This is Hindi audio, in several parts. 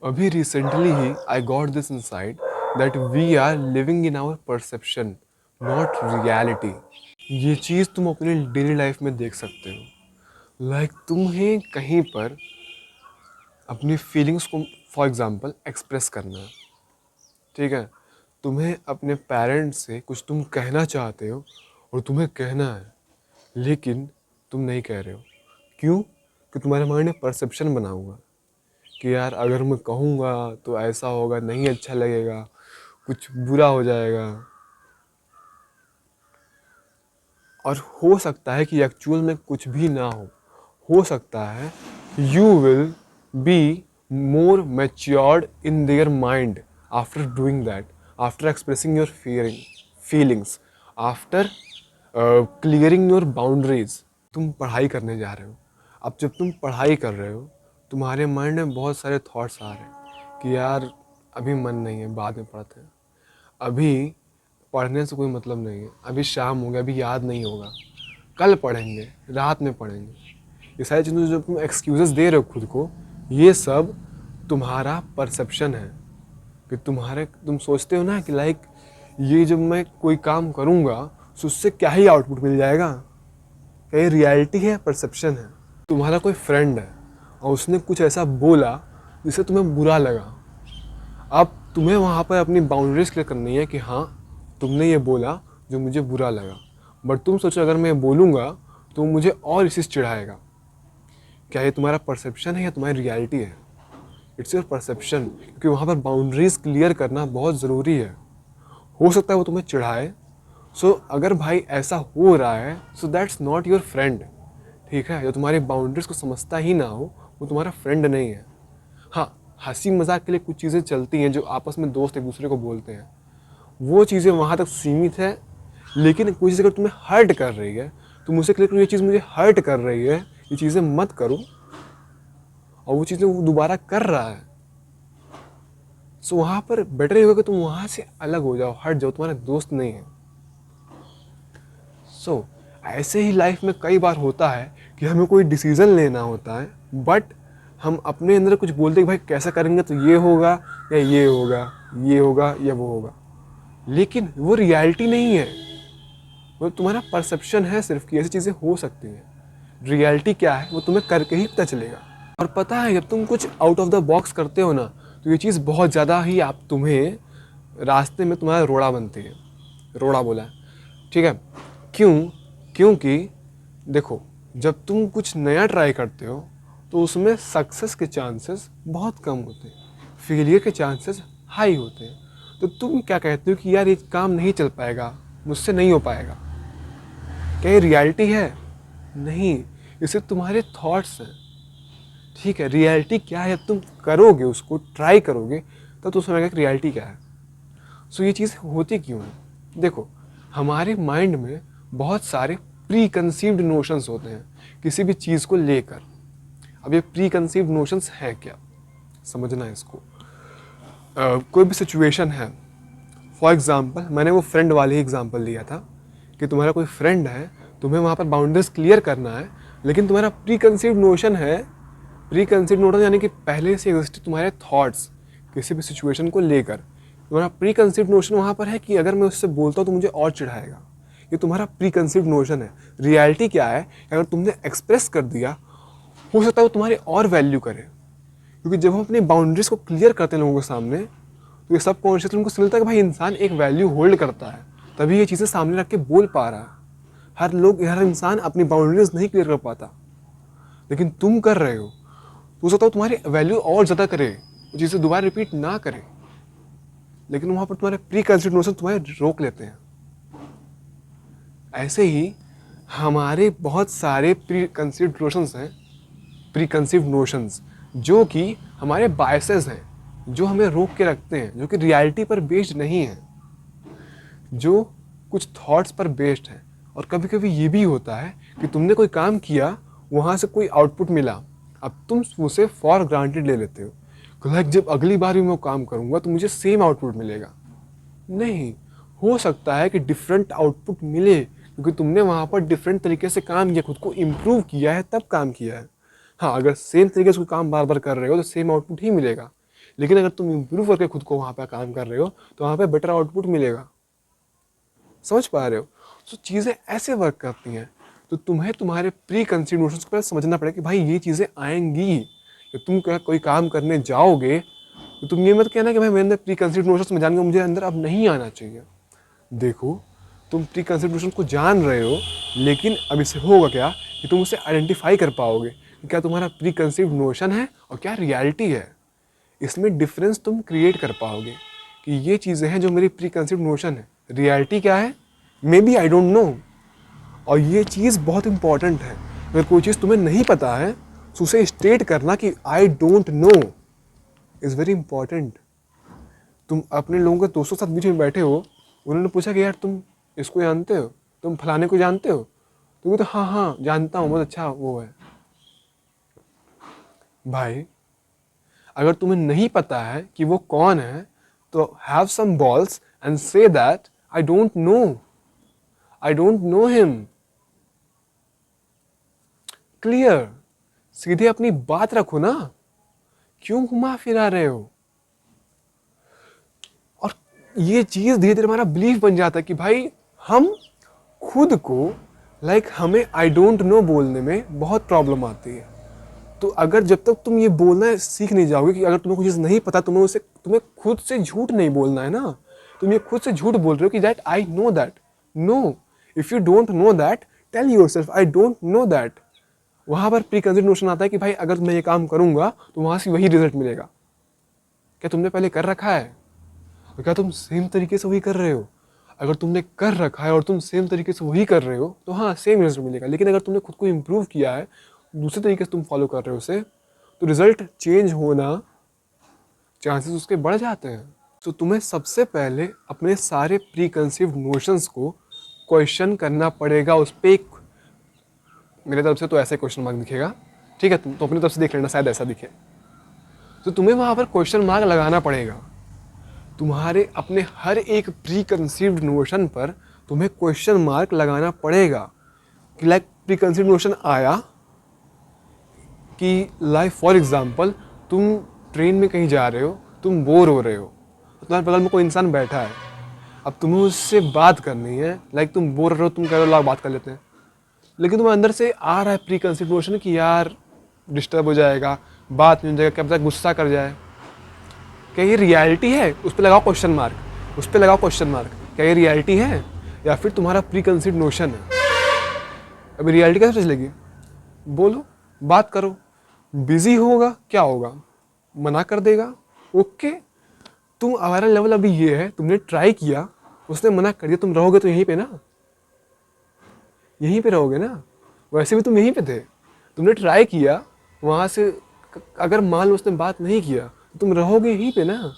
अभी रिसेंटली ही I got this insight that we are living in our perception, not reality. ये चीज़ तुम अपने डेली लाइफ में देख सकते हो। तुम्हें कहीं पर अपनी फीलिंग्स को फॉर एग्जांपल एक्सप्रेस करना है, ठीक है। तुम्हें अपने पेरेंट्स से कुछ तुम कहना चाहते हो और तुम्हें कहना है, लेकिन तुम नहीं कह रहे हो। क्यों? कि तुम्हारे माइंड में परसेप्शन बना हुआ है कि यार अगर मैं कहूँगा तो ऐसा होगा, नहीं अच्छा लगेगा, कुछ बुरा हो जाएगा। और हो सकता है कि एक्चुअल में कुछ भी ना हो सकता है you will be more matured in their mind after doing that, after expressing your feelings, after clearing your boundaries. तुम पढ़ाई करने जा रहे हो। अब जब तुम पढ़ाई कर रहे हो, तुम्हारे माइंड में बहुत सारे थॉट्स आ रहे हैं कि यार अभी मन नहीं है, बाद में पढ़ते हैं, अभी पढ़ने से कोई मतलब नहीं है, अभी शाम हो गया, अभी याद नहीं होगा, कल पढ़ेंगे, रात में पढ़ेंगे। ये सारी चीज़ें जो तुम एक्सक्यूजेस दे रहे हो खुद को, ये सब तुम्हारा परसेप्शन है। कि तुम सोचते हो ना कि ये जब मैं कोई काम करूँगा तो उससे क्या ही आउटपुट मिल जाएगा। क्या ये रियलिटी है, परसेप्शन है? तुम्हारा कोई फ्रेंड है और उसने कुछ ऐसा बोला जिससे तुम्हें बुरा लगा। अब तुम्हें वहाँ पर अपनी बाउंड्रीज क्लियर करनी है कि हाँ, तुमने ये बोला जो मुझे बुरा लगा, बट तुम सोचो अगर मैं बोलूँगा तो मुझे और इसी से चिढ़ाएगा। क्या ये तुम्हारा परसेप्शन है या तुम्हारी रियलिटी है? इट्स योर परसेप्शन, क्योंकि वहाँ पर बाउंड्रीज क्लियर करना बहुत ज़रूरी है। हो सकता है वो तुम्हें चिढ़ाए, सो अगर भाई ऐसा हो रहा है so that's not your friend, ठीक है। जो तुम्हारी बाउंड्रीज को समझता ही ना हो वो तुम्हारा फ्रेंड नहीं है। हाँ, हंसी मजाक के लिए कुछ चीज़ें चलती हैं जो आपस में दोस्त एक दूसरे को बोलते हैं, वो चीज़ें वहाँ तक सीमित है। लेकिन कोई चीज़ अगर तुम्हें हर्ट कर रही है तो मुझसे क्लियर करो, ये चीज़ मुझे हर्ट कर रही है, ये चीज़ें मत करो। और वो चीज़ें वो दोबारा कर रहा है, सो वहाँ पर बेटर ये होगा कि तुम वहाँ से अलग हो जाओ, हट जाओ, तुम्हारा दोस्त नहीं है। सो ऐसे ही लाइफ में कई बार होता है कि हमें कोई डिसीज़न लेना होता है, बट हम अपने अंदर कुछ बोलते हैं कि भाई कैसा करेंगे तो ये होगा या ये होगा, ये होगा या वो होगा, लेकिन वो रियलिटी नहीं है। वो तुम्हारा परसेप्शन है सिर्फ कि ऐसी चीज़ें हो सकती हैं। रियलिटी क्या है वो तुम्हें करके ही पता चलेगा। और पता है, जब तुम कुछ आउट ऑफ द बॉक्स करते हो ना, तो ये चीज़ बहुत ज़्यादा ही आप तुम्हें रास्ते में तुम्हारा रोड़ा बनती है। रोड़ा बोला है, ठीक है। क्यों? क्योंकि देखो, जब तुम कुछ नया ट्राई करते हो तो उसमें सक्सेस के चांसेस बहुत कम होते हैं, फेलियर के चांसेस हाई होते हैं। तो तुम क्या कहते हो कि यार ये काम नहीं चल पाएगा, मुझसे नहीं हो पाएगा। क्या ये रियलिटी है? नहीं, ये सिर्फ तुम्हारे थॉट्स हैं, ठीक है। रियलिटी क्या है, तुम करोगे, उसको ट्राई करोगे तब तो समझेगा कि रियलिटी क्या है। सो ये चीज़ होती क्यों है? देखो, हमारे माइंड में बहुत सारे प्री कंसीव्ड नोशंस होते हैं किसी भी चीज़ को लेकर। अब ये प्री कंसीव्ड नोशंस हैं क्या, समझना है इसको। कोई भी सिचुएशन है, फॉर एग्जांपल मैंने वो फ्रेंड वाले ही एग्जांपल लिया था कि तुम्हारा कोई फ्रेंड है, तुम्हें वहाँ पर बाउंड्रीज क्लियर करना है, लेकिन तुम्हारा प्री कंसीव्ड नोशन है। प्री कंसीव्ड नोशन यानी कि पहले से एग्जिस्ट तुम्हारे थॉट्स किसी भी सिचुएशन को लेकर। तुम्हारा प्री कंसीव्ड नोशन वहाँ पर है कि अगर मैं उससे बोलता हूँ तो मुझे और चिढ़ाएगा। ये तुम्हारा प्री कंसीव्ड नोशन है। रियलिटी क्या है, अगर तुमने एक्सप्रेस कर दिया, हो सकता है वो तुम्हारी और वैल्यू करे। क्योंकि जब हम अपनी बाउंड्रीज को क्लियर करते हैं लोगों के सामने, तो ये सब कॉन्शियसली उनको समझता है कि भाई इंसान एक वैल्यू होल्ड करता है, तभी ये चीज़ें सामने रख के बोल पा रहा है। हर इंसान अपनी बाउंड्रीज नहीं क्लियर कर पाता, लेकिन तुम कर रहे हो, तो हो सकता है तुम्हारी वैल्यू और ज़्यादा करे, वो चीज़ें दोबारा रिपीट ना करे। लेकिन वहाँ पर तुम्हारे प्री कंसीव्ड नोशन तुम्हारे रोक लेते हैं। ऐसे ही हमारे बहुत सारे प्री कंसीव्ड नोशंस हैं, प्री कंसीव्ड नोशंस जो कि हमारे बायसेस हैं, जो हमें रोक के रखते हैं, जो कि रियलिटी पर बेस्ड नहीं है, जो कुछ थॉट्स पर बेस्ड है। और कभी कभी ये भी होता है कि तुमने कोई काम किया, वहाँ से कोई आउटपुट मिला, अब तुम उसे फॉर ग्रांटेड ले लेते हो कि जब अगली बार भी मैं वो काम करूँगा तो मुझे सेम आउटपुट मिलेगा। नहीं, हो सकता है कि डिफरेंट आउटपुट मिले, क्योंकि तुमने वहाँ पर डिफरेंट तरीके से काम किया, खुद को इम्प्रूव किया है, तब काम किया है। हाँ, अगर सेम तरीके से कोई काम बार बार कर रहे हो तो सेम आउटपुट ही मिलेगा। लेकिन अगर तुम इम्प्रूव करके खुद को वहाँ पे काम कर रहे हो तो वहाँ पे बेटर आउटपुट मिलेगा। समझ पा रहे हो? तो चीज़ें ऐसे वर्क करती हैं। तो तुम्हें तुम्हारे प्री कंसीव्ड नोशंस को पहले समझना पड़ेगा कि भाई ये चीज़ें आएंगी। जब तुम कोई काम करने जाओगे तो तुम ये मत कहना कि भाई मेरे अंदर प्री कंसीव्ड नोशंस में जान के मुझे अंदर अब नहीं आना चाहिए। देखो, तुम प्री कंसीव्ड नोशंस को जान रहे हो, लेकिन अब इससे होगा क्या कि तुम उसे आइडेंटिफाई कर पाओगे कि क्या तुम्हारा प्री कंसीव्ड नोशन है और क्या रियलिटी है। इसमें डिफरेंस तुम क्रिएट कर पाओगे कि ये चीज़ें हैं जो मेरी प्री कंसीव्ड नोशन है, रियलिटी क्या है, maybe I don't know. और ये चीज़ बहुत इंपॉर्टेंट है। अगर कोई चीज़ तुम्हें नहीं पता है तो उसे स्टेट करना कि आई don't no is very important. तुम अपने लोगों के दोस्तों के साथ बीच में बैठे हो, उन्होंने पूछा कि यार तुम इसको जानते हो, तुम फलाने को जानते हो, तो वो तो हाँ हाँ जानता हूँ, बहुत अच्छा वो है। भाई अगर तुम्हें नहीं पता है कि वो कौन है तो have some balls and say that I don't know him. Clear, सीधे अपनी बात रखो ना, क्यों घुमा फिरा रहे हो। और ये चीज धीरे धीरे हमारा बिलीफ बन जाता है कि भाई हम खुद को हमें आई डोंट नो बोलने में बहुत प्रॉब्लम आती है। तो अगर जब तक तुम ये बोलना सीख नहीं जाओगे कि अगर तुम्हें कोई चीज़ नहीं पता तुम्हें खुद से झूठ नहीं बोलना है ना। तुम ये खुद से झूठ बोल रहे हो कि that I know that. No, if you don't know that tell yourself I don't know that. वहाँ पर प्री कंसीव्ड नोशन आता है कि भाई अगर मैं ये काम करूँगा तो वहाँ से वही रिजल्ट मिलेगा। क्या तुमने पहले कर रखा है? और क्या तुम सेम तरीके से वही कर रहे हो? अगर तुमने कर रखा है और तुम सेम तरीके से वही कर रहे हो तो हाँ सेम रिजल्ट मिलेगा। लेकिन अगर तुमने खुद को इम्प्रूव किया है, दूसरे तरीके से तुम फॉलो कर रहे हो उसे, तो रिजल्ट चेंज होना चांसेस उसके बढ़ जाते हैं। तो तुम्हें सबसे पहले अपने सारे प्री कंसीव्ड नोशंस को क्वेश्चन करना पड़ेगा। उस पर एक मेरे तरफ से तो ऐसे क्वेश्चन मार्क दिखेगा, ठीक है, तुम तो अपनी तरफ से देख लेना, शायद ऐसा दिखे। तो तुम्हें वहाँ पर क्वेश्चन मार्क लगाना पड़ेगा। तुम्हारे अपने हर एक प्री कंसीव्ड नोशन पर तुम्हें क्वेश्चन मार्क लगाना पड़ेगा कि प्री कंसीव्ड नोशन आया कि फॉर एग्जाम्पल तुम ट्रेन में कहीं जा रहे हो, तुम बोर हो रहे हो, तुम्हारे बगल में कोई इंसान बैठा है, अब तुम्हें उससे बात करनी है। तुम बोर रहे हो, तुम कह रहे हो ला बात कर लेते हैं, लेकिन तुम्हें अंदर से आ रहा है प्री कंसीव्ड नोशन कि यार डिस्टर्ब हो जाएगा, बात नहीं हो जाएगा, क्या पता गुस्सा कर जाए। क्या ये रियलिटी है? उस पर लगाओ क्वेश्चन मार्क, उस पर लगाओ क्वेश्चन मार्क। क्या ये रियलिटी है या फिर तुम्हारा प्री कंसीव्ड नोशन है? अभी रियलिटी कैसे चलेगी? बोलो, बात करो। बिजी होगा, क्या होगा? मना कर देगा। ओके, हमारा लेवल अभी ये है, तुमने ट्राई किया, उसने मना कर दिया, तुम रहोगे तो यहीं पे ना, यहीं पे रहोगे ना। वैसे भी तुम यहीं पे थे, तुमने ट्राई किया, वहाँ से अगर मान लो उसने बात नहीं किया तो तुम रहोगे यहीं पे ना,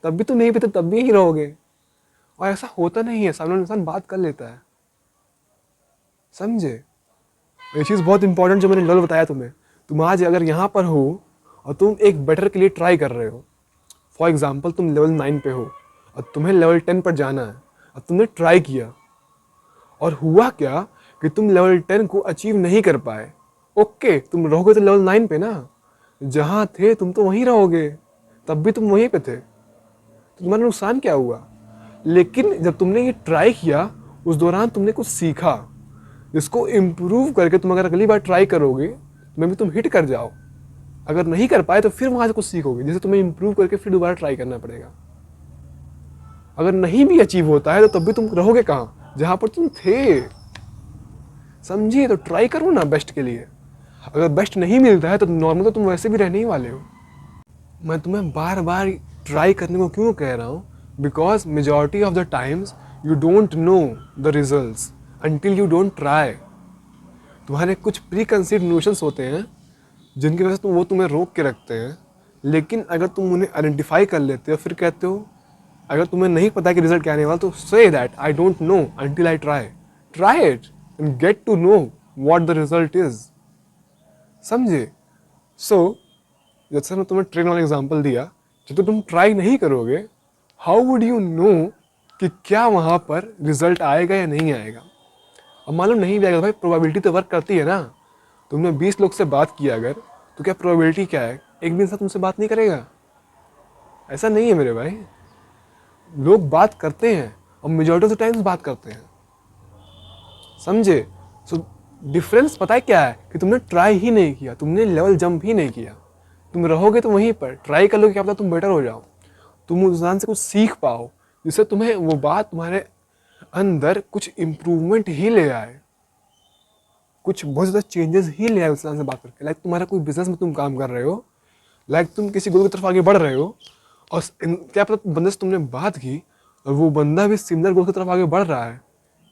तब भी तुम यहीं पे थे, तब भी यहीं रहोगे। और ऐसा होता नहीं है, सामने इंसान बात कर लेता है, समझे? ये चीज़ बहुत इंपॉर्टेंट जो मैंने लेवल बताया तुम्हें। तुम आज अगर यहाँ पर हो और तुम एक बेटर के लिए ट्राई कर रहे हो, फॉर एग्जाम्पल तुम लेवल 9 पे हो और तुम्हें लेवल 10 पर जाना है, और तुमने ट्राई किया और हुआ क्या कि तुम लेवल 10 को अचीव नहीं कर पाए। ओके, तुम रहोगे तो लेवल 9 पे ना, जहाँ थे तुम तो वहीं रहोगे, तब भी तुम वहीं पे थे, तो तुम्हारा नुकसान क्या हुआ? लेकिन जब तुमने ये ट्राई किया, उस दौरान तुमने कुछ सीखा, जिसको इम्प्रूव करके तुम अगर अगली बार ट्राई करोगे तो मे भी तुम हिट कर जाओ। अगर नहीं कर पाए तो फिर वहाँ से कुछ सीखोगे, जैसे तुम्हें इम्प्रूव करके फिर दोबारा ट्राई करना पड़ेगा। अगर नहीं भी अचीव होता है तो तब भी तुम रहोगे कहाँ? जहाँ पर तुम थे। समझिए? तो ट्राई करो ना बेस्ट के लिए। अगर बेस्ट नहीं मिलता है तो नॉर्मल तो तुम वैसे भी रहने ही वाले हो। मैं तुम्हें बार बार ट्राई करने को क्यों कह रहा हूँ? Because majority of the times you don't know the results until you don't try. तुम्हारे कुछ प्री कंसीव्ड नोशंस होते हैं जिनकी वजह से वो तुम्हें रोक के रखते हैं, लेकिन अगर तुम उन्हें आइडेंटिफाई कर लेते हो, फिर कहते हो, अगर तुम्हें नहीं पता कि रिजल्ट क्या आने वाला, तो say that I don't know until I try it and get to know what the result is. समझे? सो जैसे मैं तुम्हें ट्रेन वाला एग्जाम्पल दिया, जब तो तुम ट्राई नहीं करोगे, हाउ वुड यू नो कि क्या वहाँ पर रिजल्ट आएगा या नहीं आएगा? अब मालूम नहीं भी आएगा, भाई प्रोबेबिलिटी तो वर्क करती है ना। तुमने 20 लोग से बात किया अगर, तो क्या प्रोबेबिलिटी क्या है? एक भी इंसान तुमसे बात नहीं करेगा। ऐसा नहीं है मेरे भाई। लोग बात करते हैं और मेजॉरिटी ऑफ द टाइम्स बात करते हैं, समझे? सो डिफरेंस पता है क्या है कि तुमने ट्राई ही नहीं किया, तुमने लेवल जंप ही नहीं किया। तुम रहोगे तो वहीं पर, ट्राई कर लोगे, क्या पता तुम बेटर हो जाओ, तुम उस इंसान से कुछ सीख पाओ, जिससे तुम्हें वो बात तुम्हारे अंदर कुछ इम्प्रूवमेंट ही ले आए, कुछ बहुत ज़्यादा चेंजेस ही ले आए उस इंसान से बात करके। लाइक तुम्हारा कोई बिजनेस में तुम काम कर रहे हो, लाइक तुम किसी गोल की तरफ आगे बढ़ रहे हो, और क्या पता बंदे से तुमने बात की और वो बंदा भी सिमिलर गोल की तरफ आगे बढ़ रहा है,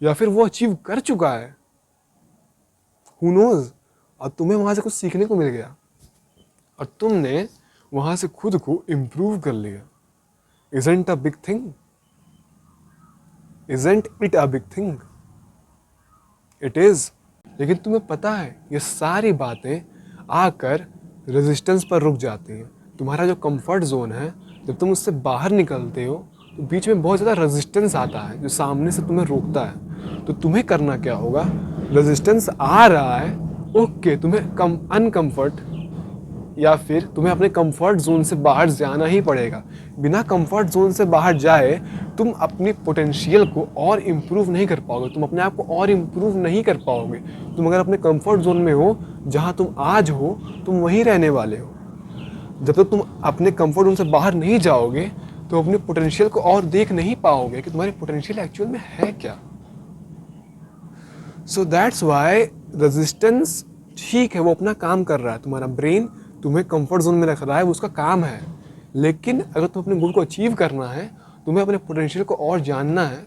या फिर वो अचीव कर चुका है, हु नोज, और तुम्हें वहाँ से कुछ सीखने को मिल गया और तुमने वहाँ से खुद को इम्प्रूव कर लिया। Isn't a big thing? Isn't it a big thing? It is. लेकिन तुम्हें पता है ये सारी बातें आकर रेजिस्टेंस पर रुक जाती हैं। तुम्हारा जो कंफर्ट जोन है, जब तुम उससे बाहर निकलते हो तो बीच में बहुत ज़्यादा रेजिस्टेंस आता है जो सामने से तुम्हें रोकता है। तो तुम्हें करना क्या होगा, रेजिस्टेंस आ रहा है, ओके, तुम्हें अनकम्फर्ट या फिर तुम्हें अपने कंफर्ट जोन से बाहर जाना ही पड़ेगा। बिना कंफर्ट जोन से बाहर जाए तुम अपनी पोटेंशियल को और इम्प्रूव नहीं कर पाओगे, तुम अपने आप को और इम्प्रूव नहीं कर पाओगे। तुम अगर अपने कंफर्ट जोन में हो, जहाँ तुम आज हो, तुम वहीं रहने वाले हो। जब तक तुम अपने कंफर्ट जोन से बाहर नहीं जाओगे तो अपने पोटेंशियल को और देख नहीं पाओगे कि तुम्हारी पोटेंशियल एक्चुअल में है क्या। सो दैट्स वाई रेजिस्टेंस ठीक है, वो अपना काम कर रहा है, तुम्हारा ब्रेन तुम्हें कंफर्ट जोन में रख रहा है, वो उसका काम है। लेकिन अगर तुम अपने गोल को अचीव करना है, तुम्हें अपने पोटेंशियल को और जानना है,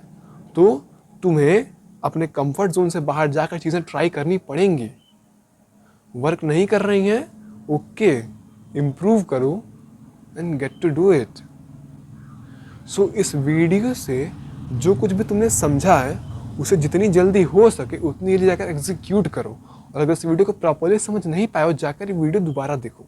तो तुम्हें अपने कंफर्ट जोन से बाहर जाकर चीज़ें ट्राई करनी पड़ेंगी। वर्क नहीं कर रही हैं, ओके, इम्प्रूव करो and get to do it. So इस वीडियो से जो कुछ भी तुमने समझा है उसे जितनी जल्दी हो सके उतनी जल्दी जाकर एग्जीक्यूट करो। और अगर इस वीडियो को प्रॉपर्ली समझ नहीं पाए हो, जाकर ये वीडियो दोबारा देखो।